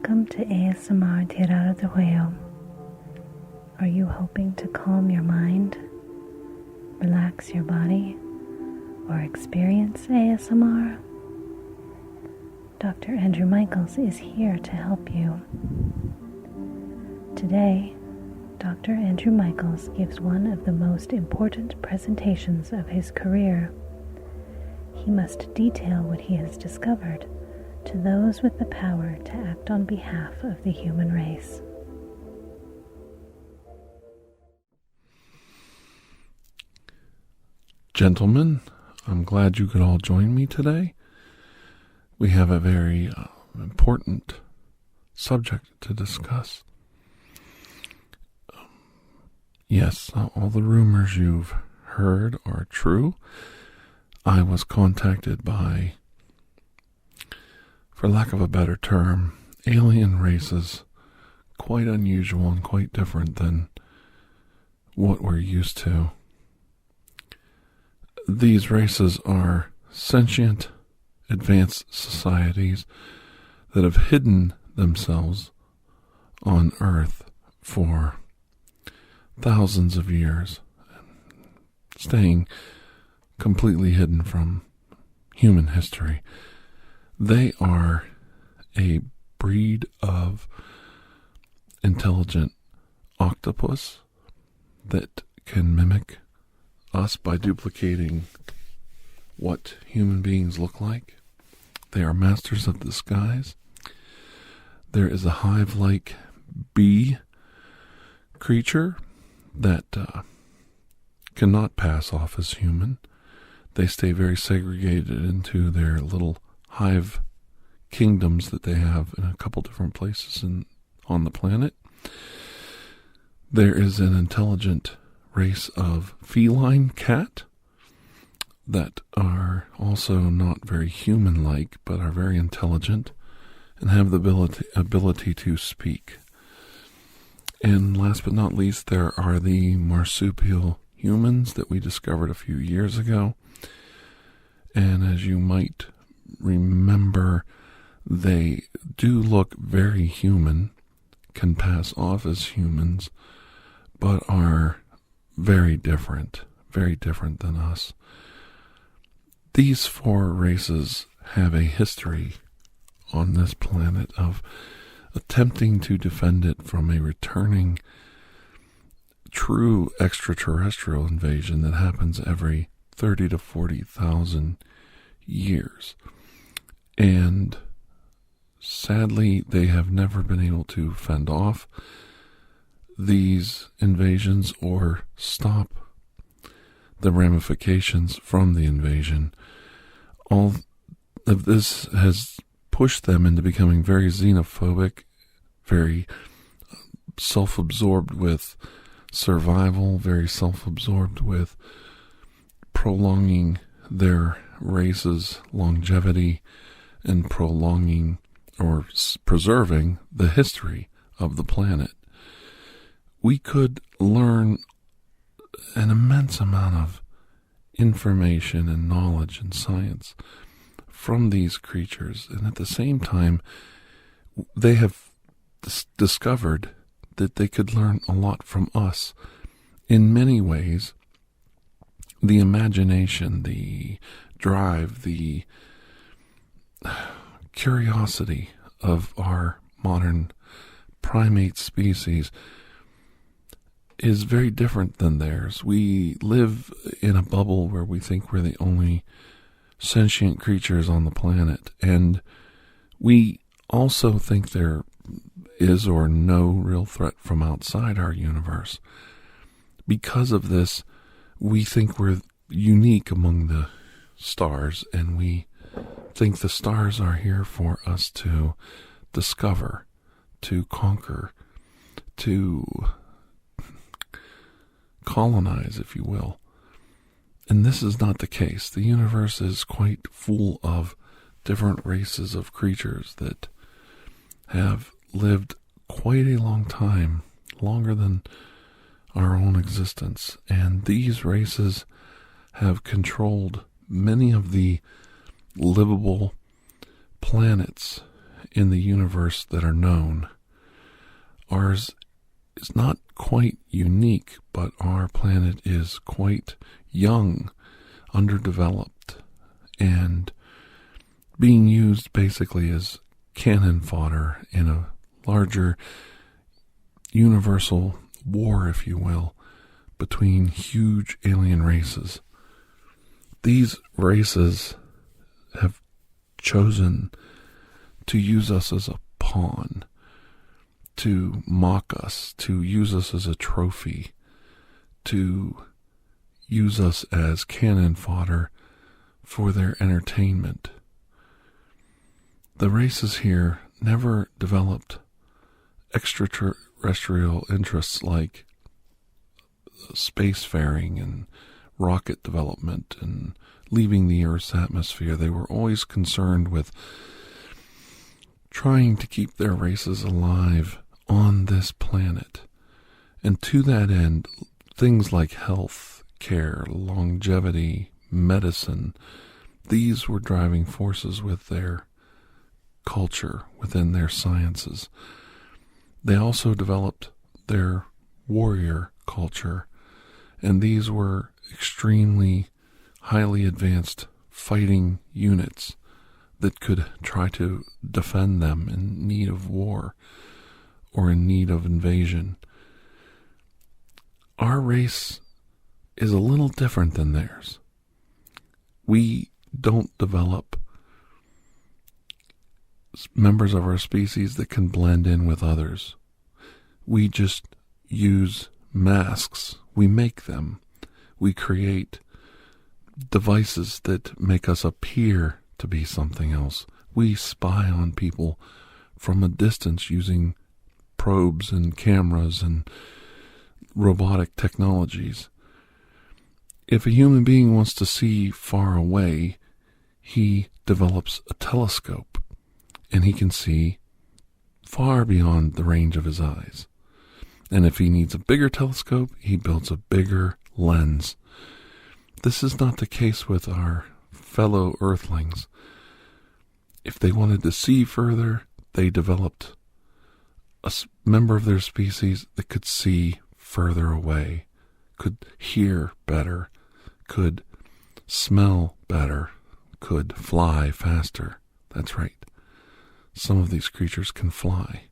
Welcome to ASMR TirarADeguello. Are you hoping to calm your mind, relax your body, or experience ASMR? Dr. Andrew Michaels is here to help you. Today, Dr. Andrew Michaels gives one of the most important presentations of his career. He must detail what he has discovered to those with the power to act on behalf of the human race. Gentlemen, I'm glad you could all join me today. We have a very important subject to discuss. Yes, all the rumors you've heard are true. I was contacted by, for lack of a better term, alien races, quite unusual and quite different than what we're used to. These races are sentient, advanced societies that have hidden themselves on Earth for thousands of years, staying completely hidden from human history. They are a breed of intelligent octopus that can mimic us by duplicating what human beings look like. They are masters of disguise. There is a hive-like bee creature that cannot pass off as human. They stay very segregated into their little hive kingdoms that they have in a couple different places on the planet. There is an intelligent race of feline cat that are also not very human-like, but are very intelligent and have the ability to speak. And last but not least, there are the marsupial humans that we discovered a few years ago. And as you might remember, they do look very human, can pass off as humans, but are very different than us. These four races have a history on this planet of attempting to defend it from a returning true extraterrestrial invasion that happens every 30 to 40,000 years. And sadly, they have never been able to fend off these invasions or stop the ramifications from the invasion. All of this has pushed them into becoming very xenophobic, very self-absorbed with survival, very self-absorbed with prolonging their race's longevity and prolonging or preserving the history of the planet. We could learn an immense amount of information and knowledge and science from these creatures, and at the same time, they have discovered that they could learn a lot from us. In many ways, the imagination, the drive, the curiosity of our modern primate species is very different than theirs. We live in a bubble where we think we're the only sentient creatures on the planet, and we also think there is or no real threat from outside our universe. Because of this, we think we're unique among the stars, and we think the stars are here for us to discover, to conquer, to colonize, if you will. And this is not the case. The universe is quite full of different races of creatures that have lived quite a long time, longer than our own existence. And these races have controlled many of the livable planets in the universe that are known. Ours is not quite unique, but our planet is quite young, underdeveloped, and being used basically as cannon fodder in a larger universal war, if you will, between huge alien races. These races have chosen to use us as a pawn, to mock us, to use us as a trophy, to use us as cannon fodder for their entertainment. The races here never developed extraterrestrial interests like spacefaring and rocket development and leaving the Earth's atmosphere. They were always concerned with trying to keep their races alive on this planet. And to that end, things like health care, longevity, medicine, these were driving forces with their culture, within their sciences. They also developed their warrior culture, and these were extremely highly advanced fighting units that could try to defend them in need of war or in need of invasion. Our race is a little different than theirs. We don't develop members of our species that can blend in with others. We just use masks. We make them. We create devices that make us appear to be something else. We spy on people from a distance using probes and cameras and robotic technologies. If a human being wants to see far away, he develops a telescope, and he can see far beyond the range of his eyes. And if he needs a bigger telescope, he builds a bigger lens. This is not the case with our fellow Earthlings. If they wanted to see further, they developed a member of their species that could see further away, could hear better, could smell better, could fly faster. That's right. Some of these creatures can fly.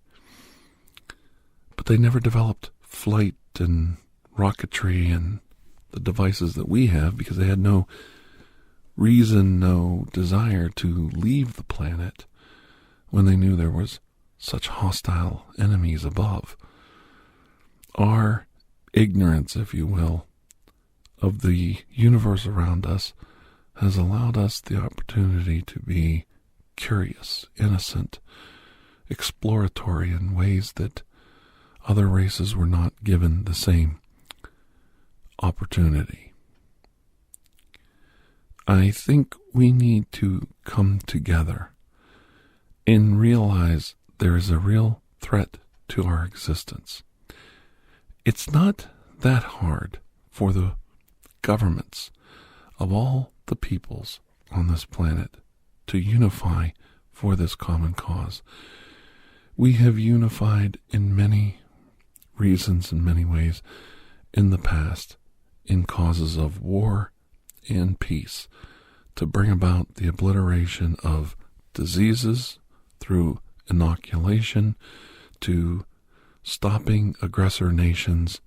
But they never developed flight and rocketry and the devices that we have because they had no reason, no desire to leave the planet when they knew there was such hostile enemies above. Our ignorance, if you will, of the universe around us has allowed us the opportunity to be curious, innocent, exploratory in ways that other races were not given the same opportunity. I think we need to come together and realize there is a real threat to our existence. It's not that hard for the governments of all the peoples on this planet to unify for this common cause. We have unified in many reasons, in many ways, in the past, in causes of war and peace, to bring about the obliteration of diseases through inoculation, to stopping aggressor nations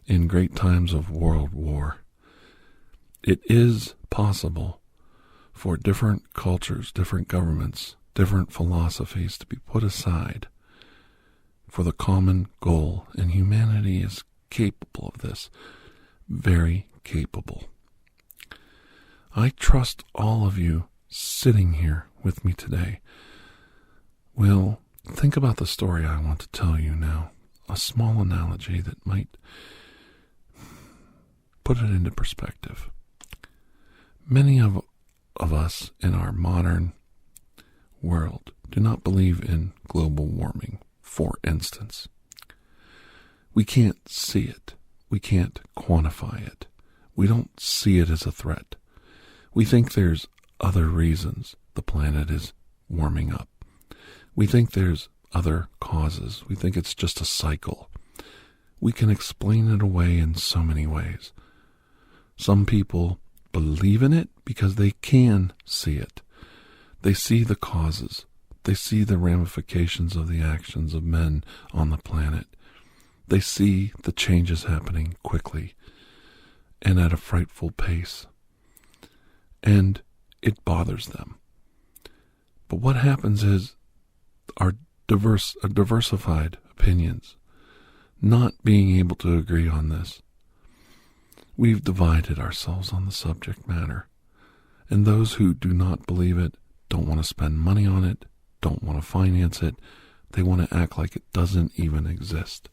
in great times of world war. It is possible for different cultures, different governments, different philosophies to be put aside for the common goal, and humanity is capable of this, very capable. I trust all of you sitting here with me today will think about the story I want to tell you now, a small analogy that might put it into perspective. Many of us in our modern world do not believe in global warming, for instance. We can't see it. We can't quantify it. We don't see it as a threat. We think there's other reasons the planet is warming up. We think there's other causes. We think it's just a cycle. We can explain it away in so many ways. Some people believe in it because they can see it. They see the causes. They see the ramifications of the actions of men on the planet. They see the changes happening quickly and at a frightful pace. And it bothers them. But what happens is our diversified opinions, not being able to agree on this. We've divided ourselves on the subject matter. And those who do not believe it don't want to spend money on it, don't want to finance it. They want to act like it doesn't even exist.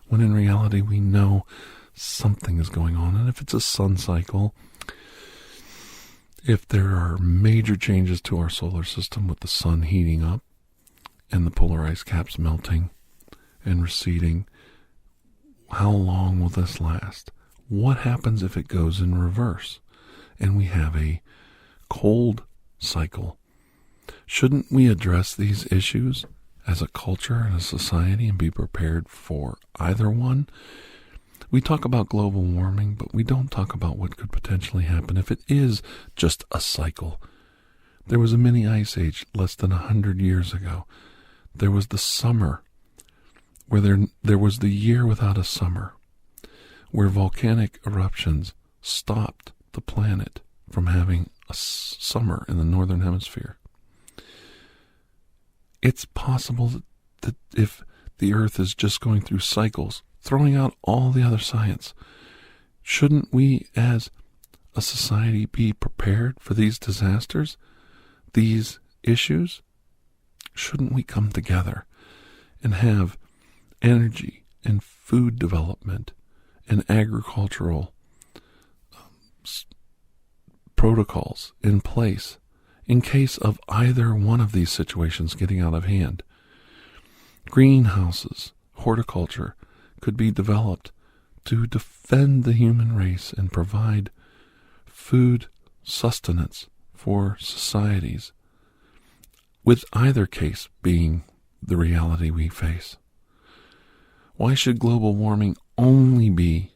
When in reality, we know something is going on. And if it's a sun cycle, if there are major changes to our solar system with the sun heating up and the polar ice caps melting and receding, how long will this last? What happens if it goes in reverse and we have a cold cycle? Shouldn't we address these issues as a culture and a society and be prepared for either one? We talk about global warming, but we don't talk about what could potentially happen if it is just a cycle. There was a mini ice age less than 100 years ago. There was the summer, where there was the year without a summer, where volcanic eruptions stopped the planet from having a summer in the northern hemisphere. It's possible that if the Earth is just going through cycles, throwing out all the other science, shouldn't we as a society be prepared for these disasters, these issues? Shouldn't we come together and have energy and food development and agricultural protocols in place in case of either one of these situations getting out of hand? Greenhouses, horticulture could be developed to defend the human race and provide food sustenance for societies, with either case being the reality we face. Why should global warming only be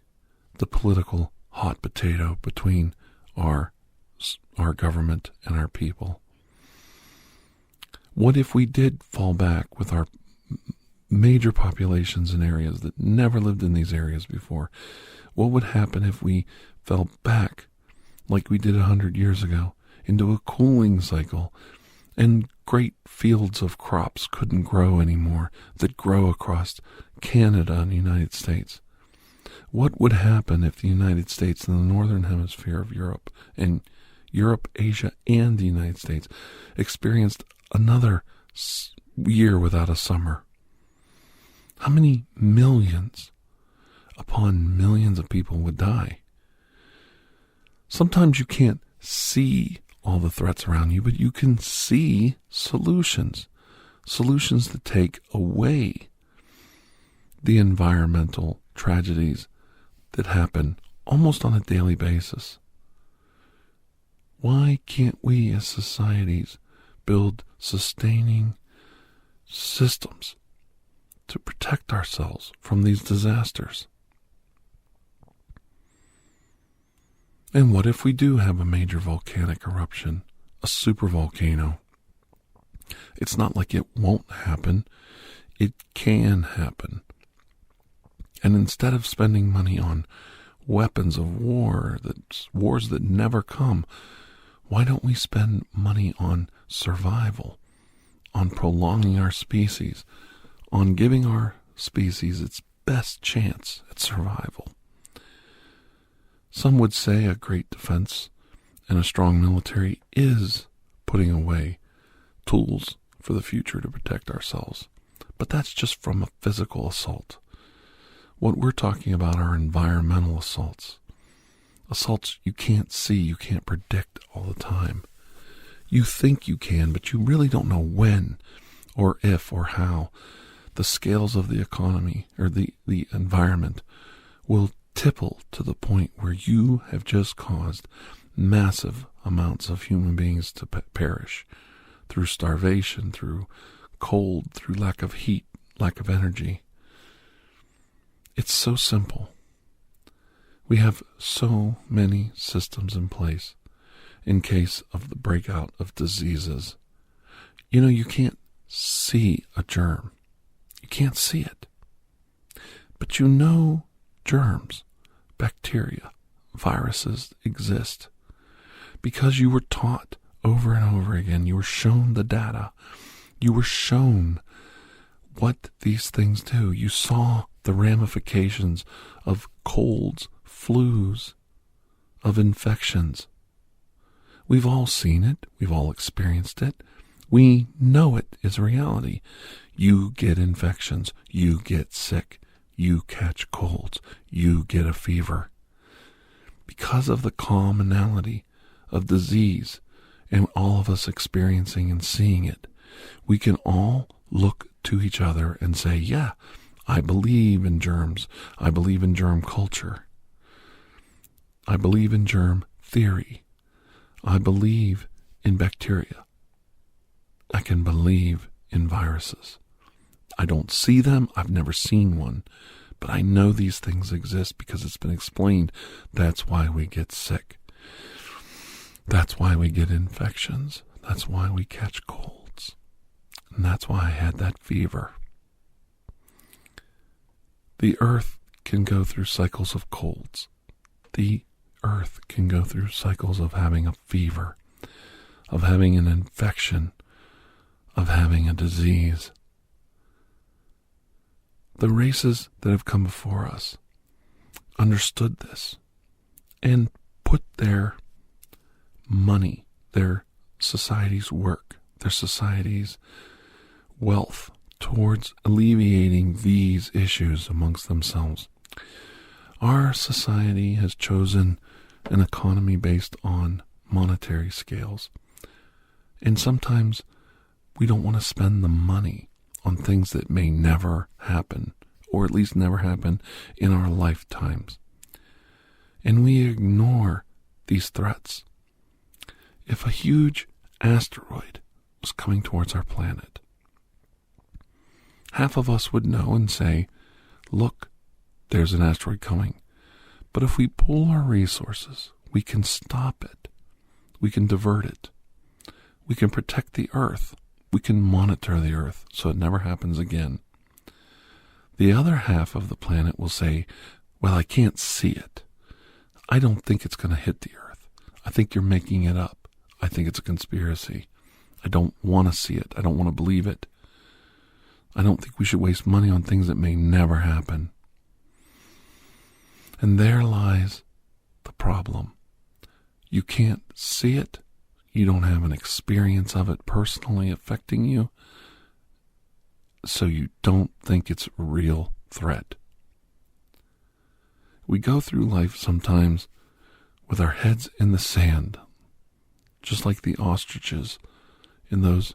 the political hot potato between our government and our people? What if we did fall back with our major populations in areas that never lived in these areas before? What would happen if we fell back like we did 100 years ago into a cooling cycle and great fields of crops couldn't grow anymore that grow across Canada and the United States? What would happen if the United States and the northern hemisphere of Europe, and Europe, Asia, and the United States experienced another year without a summer? How many millions upon millions of people would die? Sometimes you can't see all the threats around you, but you can see solutions that take away the environmental tragedies that happen almost on a daily basis. Why can't we as societies build sustaining systems to protect ourselves from these disasters? And what if we do have a major volcanic eruption, a supervolcano? It's not like it won't happen. It can happen. And instead of spending money on weapons of war, wars that never come, why don't we spend money on survival, on prolonging our species, on giving our species its best chance at survival? Some would say a great defense and a strong military is putting away tools for the future to protect ourselves. But that's just from a physical assault. What we're talking about are environmental assaults. Assaults you can't see, you can't predict all the time. You think you can, but you really don't know when or if or how the scales of the economy or the environment will tipple to the point where you have just caused massive amounts of human beings to perish through starvation, through cold, through lack of heat, lack of energy. It's so simple. We have so many systems in place in case of the breakout of diseases. You know, you can't see a germ. You can't see it. But you know germs, bacteria, viruses exist because you were taught over and over again. You were shown the data. You were shown what these things do. You saw the ramifications of colds, flus, of infections. We've all seen it. We've all experienced it. We know it is reality. You get infections. You get sick. You catch colds. You get a fever. Because of the commonality of disease and all of us experiencing and seeing it, we can all look to each other and say, yeah, I believe in germs. I believe in germ culture. I believe in germ theory. I believe in bacteria. I can believe in viruses. I don't see them. I've never seen one. But I know these things exist because it's been explained. That's why we get sick. That's why we get infections. That's why we catch colds. And that's why I had that fever. The earth can go through cycles of colds. The earth can go through cycles of having a fever, of having an infection, of having a disease. The races that have come before us understood this and put their money, their society's work, their society's wealth towards alleviating these issues amongst themselves. Our society has chosen an economy based on monetary scales. And sometimes we don't want to spend the money on things that may never happen, or at least never happen in our lifetimes. And we ignore these threats. If a huge asteroid was coming towards our planet, half of us would know and say, look, there's an asteroid coming. But if we pool our resources, we can stop it. We can divert it. We can protect the earth. We can monitor the earth so it never happens again. The other half of the planet will say, well, I can't see it. I don't think it's going to hit the earth. I think you're making it up. I think it's a conspiracy. I don't want to see it. I don't want to believe it. I don't think we should waste money on things that may never happen. And there lies the problem. You can't see it. You don't have an experience of it personally affecting you. So you don't think it's a real threat. We go through life sometimes with our heads in the sand, just like the ostriches in those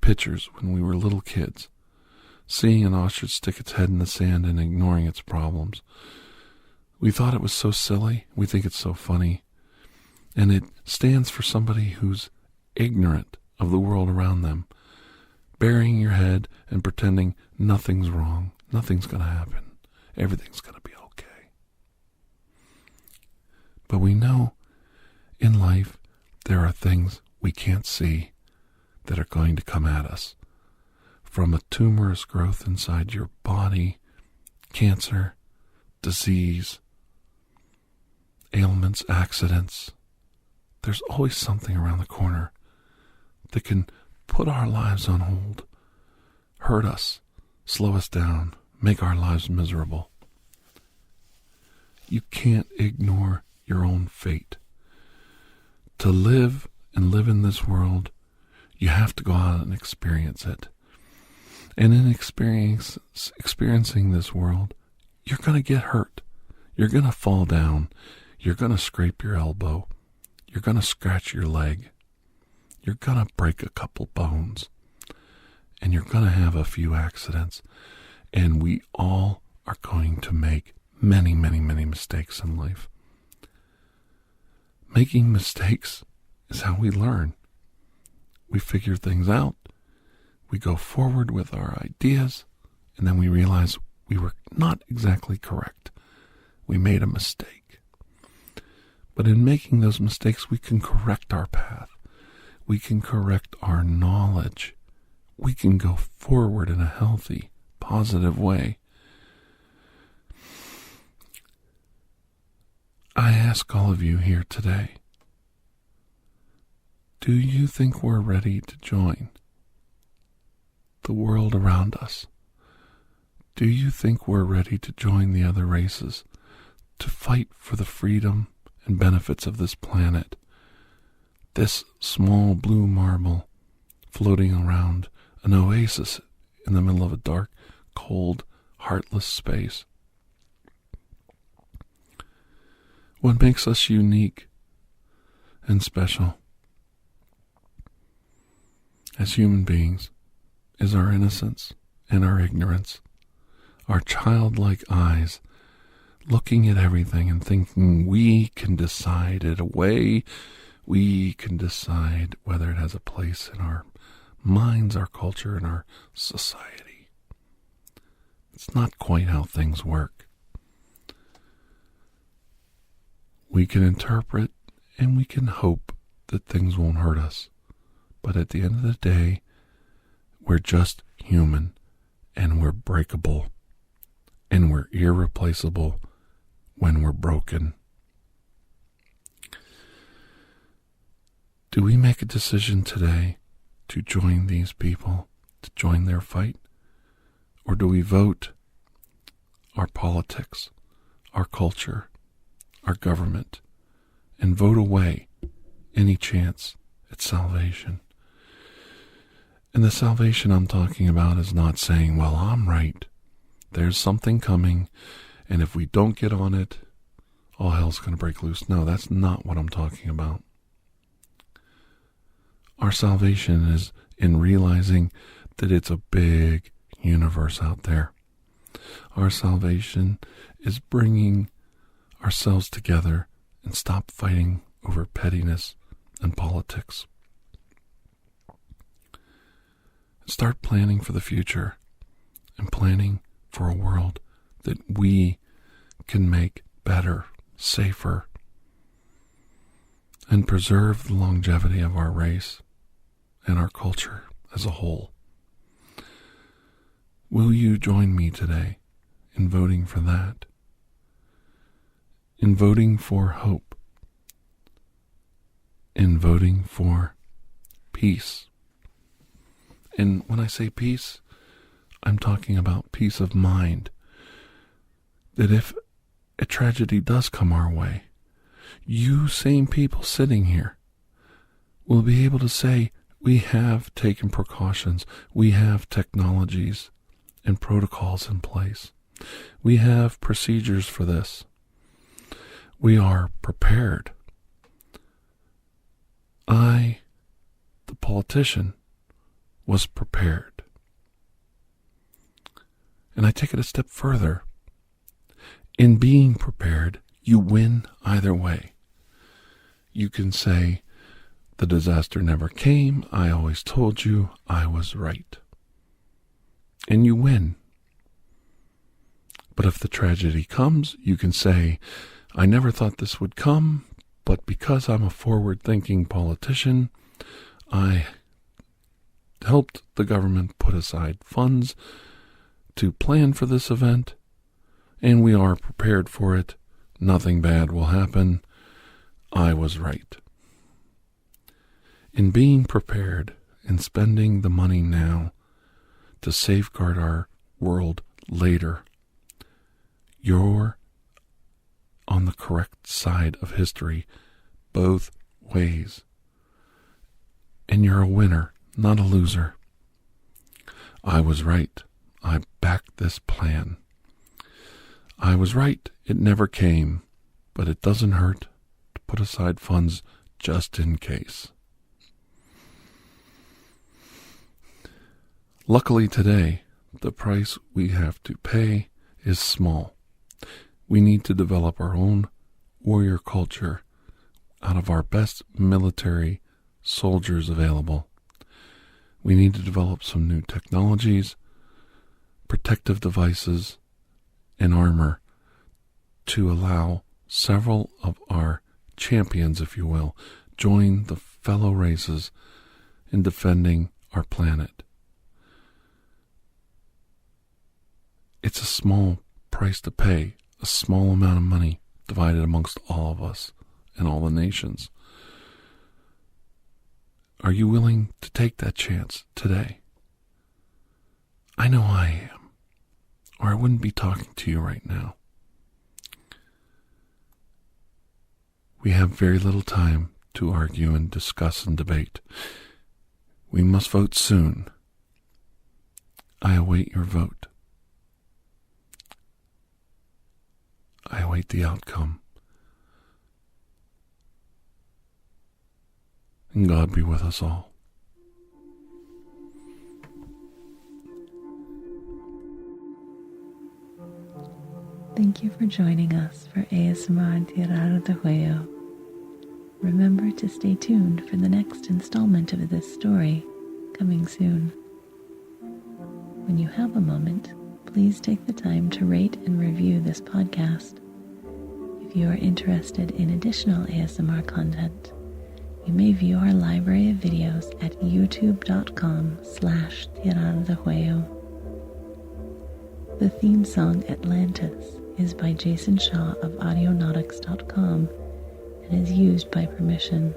pictures when we were little kids, seeing an ostrich stick its head in the sand and ignoring its problems. We thought it was so silly. We think it's so funny. And it stands for somebody who's ignorant of the world around them, burying your head and pretending nothing's wrong, nothing's going to happen, everything's going to be okay. But we know in life there are things we can't see that are going to come at us. From a tumorous growth inside your body, cancer, disease, ailments, accidents. There's always something around the corner that can put our lives on hold, hurt us, slow us down, make our lives miserable. You can't ignore your own fate. To live and live in this world, you have to go out and experience it. And in experiencing this world, you're going to get hurt. You're going to fall down. You're going to scrape your elbow. You're going to scratch your leg. You're going to break a couple bones. And you're going to have a few accidents. And we all are going to make many, many, many mistakes in life. Making mistakes is how we learn. we figure things out, we go forward with our ideas, and then we realize we were not exactly correct. We made a mistake. But in making those mistakes, we can correct our path. We can correct our knowledge. We can go forward in a healthy, positive way. I ask all of you here today, do you think we're ready to join the world around us? Do you think we're ready to join the other races to fight for the freedom and benefits of this planet? This small blue marble floating around an oasis in the middle of a dark, cold, heartless space. What makes us unique and special as human beings is our innocence and our ignorance, our childlike eyes looking at everything and thinking we can decide it away. We can decide whether it has a place in our minds, our culture, and our society. It's not quite how things work. We can interpret and we can hope that things won't hurt us. But at the end of the day, we're just human, and we're breakable, and we're irreplaceable when we're broken. Do we make a decision today to join these people, to join their fight? Or do we vote our politics, our culture, our government, and vote away any chance at salvation? And the salvation I'm talking about is not saying, well, I'm right. There's something coming, and if we don't get on it, all hell's going to break loose. No, that's not what I'm talking about. Our salvation is in realizing that it's a big universe out there. Our salvation is bringing ourselves together and stop fighting over pettiness and politics. Start planning for the future and planning for a world that we can make better, safer, and preserve the longevity of our race and our culture as a whole. Will you join me today in voting for that? In voting for hope? In voting for peace? And when I say peace, I'm talking about peace of mind. That if a tragedy does come our way, you same people sitting here will be able to say, we have taken precautions, we have technologies and protocols in place. We have procedures for this. We are prepared. I, the politician, was prepared. And I take it a step further. In being prepared, you win either way. You can say, the disaster never came, I always told you I was right. And you win. But if the tragedy comes, you can say, I never thought this would come, but because I'm a forward-thinking politician, I helped the government put aside funds to plan for this event, and we are prepared for it. Nothing bad will happen. I was right. In being prepared and spending the money now to safeguard our world later, you're on the correct side of history both ways. And you're a winner, not a loser. I was right. I backed this plan. I was right. It never came, but it doesn't hurt to put aside funds just in case. Luckily today, the price we have to pay is small. We need to develop our own warrior culture out of our best military soldiers available. We need to develop some new technologies, protective devices, and armor to allow several of our champions, if you will, join the fellow races in defending our planet. It's a small price to pay, a small amount of money divided amongst all of us and all the nations. Are you willing to take that chance today? I know I am, or I wouldn't be talking to you right now. We have very little time to argue and discuss and debate. We must vote soon. I await your vote. I await the outcome. And God be with us all. Thank you for joining us for ASMR TirarADeguello. Remember to stay tuned for the next installment of this story, coming soon. When you have a moment, please take the time to rate and review this podcast. If you are interested in additional ASMR content, you may view our library of videos at youtube.com/TirarADeguello. The theme song Atlantis is by Jason Shaw of audionautics.com and is used by permission.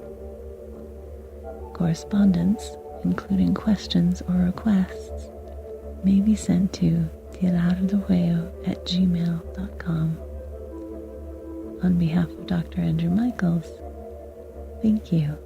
Correspondence, including questions or requests, may be sent to TirarADeguello@gmail.com. On behalf of Dr. Andrew Michaels, thank you